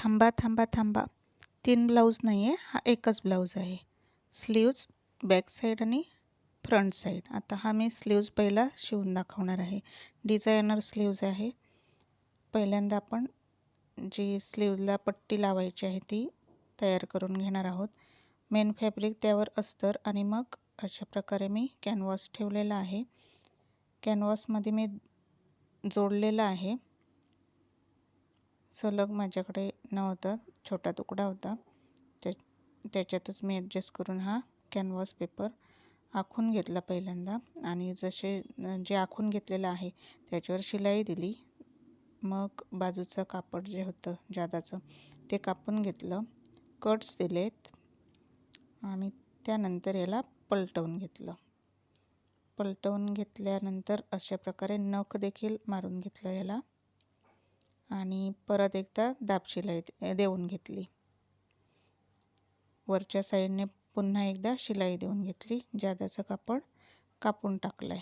थांबा थांबा थांबा, 3 ब्लाऊज नाही आहे, हा एकच ब्लाऊज आहे. स्लीव्ज बॅक साईड आणि फ्रंट साईड. आता हा मी स्लीव्ज पहिला शिवून दाखवणार आहे. डिझायनर स्लीव्ज आहे. पहिल्यांदा आपण जी स्लीव्जला पट्टी लावायची आहे ती तयार करून घेणार आहोत. मेन फॅब्रिक, त्यावर अस्तर आणि मग अशा प्रकारे मी कॅनव्हास ठेवलेला आहे. कॅनव्हासमध्ये मी जोडलेला आहे. सलग माझ्याकडे नव्हता, छोटा तुकडा होता, त्याच्यातच मी ॲडजस्ट करून हा कॅनव्हास पेपर आखून घेतला पहिल्यांदा. आणि जे आखून घेतलेलं आहे त्याच्यावर शिलाई दिली. मग बाजूचं कापड जे होतं जादाचं ते कापून घेतलं, कट्स दिलेत आणि त्यानंतर याला पलटवून घेतलं. पलटवून घेतल्यानंतर अशा प्रकारे नख देखील मारून घेतलं याला आणि परत एकदा दाब शिलाई देऊन घेतली. वरच्या साईडने पुन्हा एकदा शिलाई देऊन घेतली. जादाचं कापड कापून टाकलं आहे.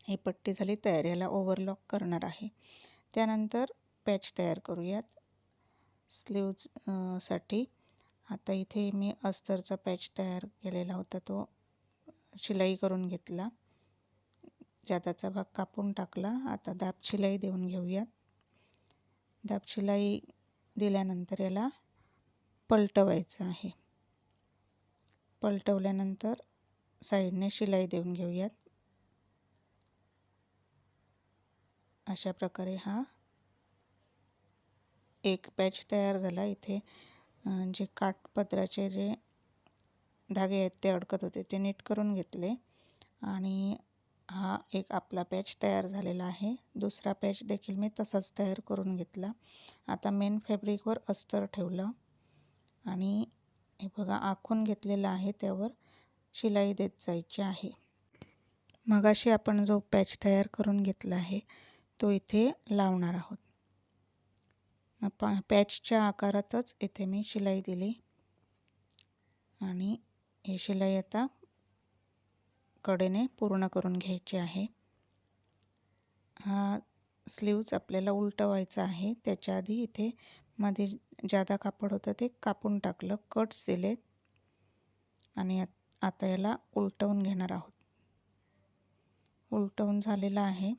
ही पट्टी झाली तयार. याला ओव्हरलॉक करणार आहे. त्यानंतर पॅच तयार करूयात स्लीव्ज साठी. आता इथे मी अस्तरचा पॅच तयार केलेला होता, तो शिलाई करून घेतला. जादाचा भाग कापून टाकला. आता दाब शिलाई देऊन घेऊयात. दाब शिलाई दिल्यानंतर याला पलटवायचं आहे. पलटवल्यानंतर साईडने शिलाई देऊन घेऊयात. अशा प्रकारे हा एक पॅच तयार झाला. इथे जे काठपदराचे जे धागे आहेत ते अडकत होते ते नीट करून घेतले आणि हा एक आपला पॅच तयार झालेला आहे. दुसरा पॅच देखील मी तसाच तयार करून घेतला. आता मेन फॅब्रिकवर अस्तर ठेवलं आणि हे बघा आखून घेतलेलं आहे, त्यावर शिलाई देत जायची आहे. मगाशी आपण जो पॅच तयार करून घेतला आहे तो इथे लावणार आहोत. पॅचच्या आकारातच इथे मी शिलाई दिली आणि ही शिलाई आता कडेने पूर्ण करून घ्यायची आहे. हा स्लीव्ज आपल्याला उलटवायचा आहे. त्याच्या आधी इथे मध्ये जादा कापड होतं ते कापून टाकलं, कट्स दिलेत आणि आता याला उलटवून घेणार आहोत. उलटवून झालेला आहे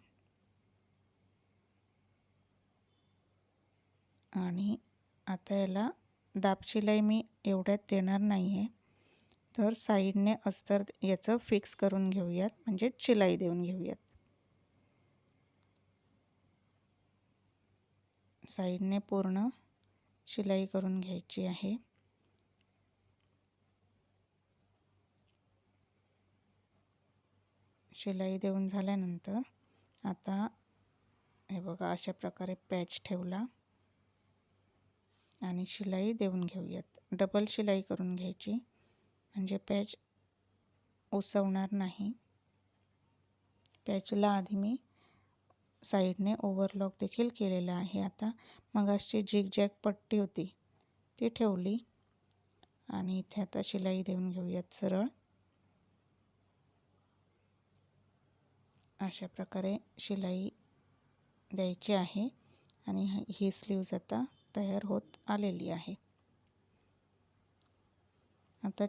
आणि आता याला दाब शिलाई मी एवढ्यात देणार नाही आहे, तर साईडने अस्तर याचं फिक्स करून घेऊयात, म्हणजे शिलाई देऊन घेऊयात. साईडने पूर्ण शिलाई करून घ्यायची आहे. शिलाई देऊन झाल्यानंतर आता हे बघा अशा प्रकारे पॅच ठेवला आणि शिलाई देऊन घेऊयात. डबल शिलाई करून घ्यायची म्हणजे पॅच उसवणार नाही. पॅचला आधी मी साईडने ओव्हरलॉक देखील केलेला आहे. आता मगाशी झिगझॅग पट्टी होती ती ठेवली आणि इथे आता शिलाई देऊन घेऊयात सरळ. अशा प्रकारे शिलाई द्यायची आहे आणि ही स्लीव्ज आता तयार होत आलेली आहे. आता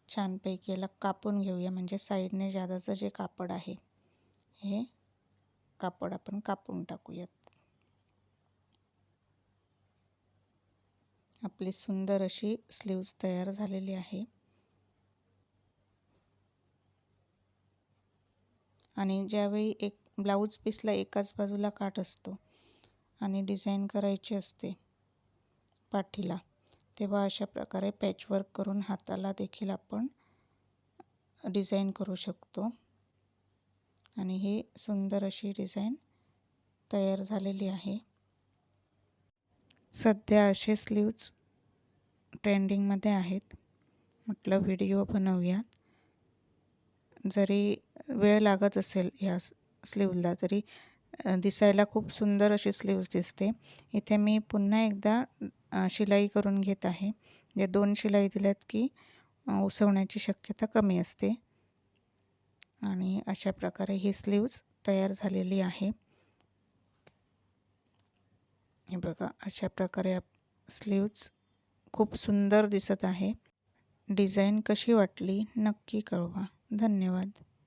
छानपैकी याला कापून घेऊया, म्हणजे साईडने जादाचं जे कापड आहे हे कापड आपण कापून टाकूयात. आपली सुंदर अशी स्लीव्ज तयार झालेली आहे. आणि ज्यावेळी एक ब्लाऊज पीसला एकाच बाजूला काठ असतो आणि डिझाईन करायची असते पाठीला, तेव्हा अशा प्रकारे पॅचवर्क करून हाताला देखील आपण डिझाईन करू शकतो. आणि ही सुंदर अशी डिझाईन तयार झालेली आहे. सध्या असे स्लीव्ज ट्रेंडिंगमध्ये आहेत. म्हटलं व्हिडिओ बनवूयात. जरी वेळ लागत असेल ह्या स्लीव्जला, तरी दिसायला खूप सुंदर अशी स्लीव्ज दिसते. इथे मी पुन्हा एकदा शिलाई करून घेत आहे. जे 2 शिलाई दिल्यात की उसवण्याची शक्यता कमी असते. आणि अशा प्रकारे ही स्लीव्ज तयार झालेली आहे. हे बघा, अशा प्रकारे स्लीव्ज खूप सुंदर दिसत आहे. डिझाईन कशी वाटली नक्की कळवा. धन्यवाद.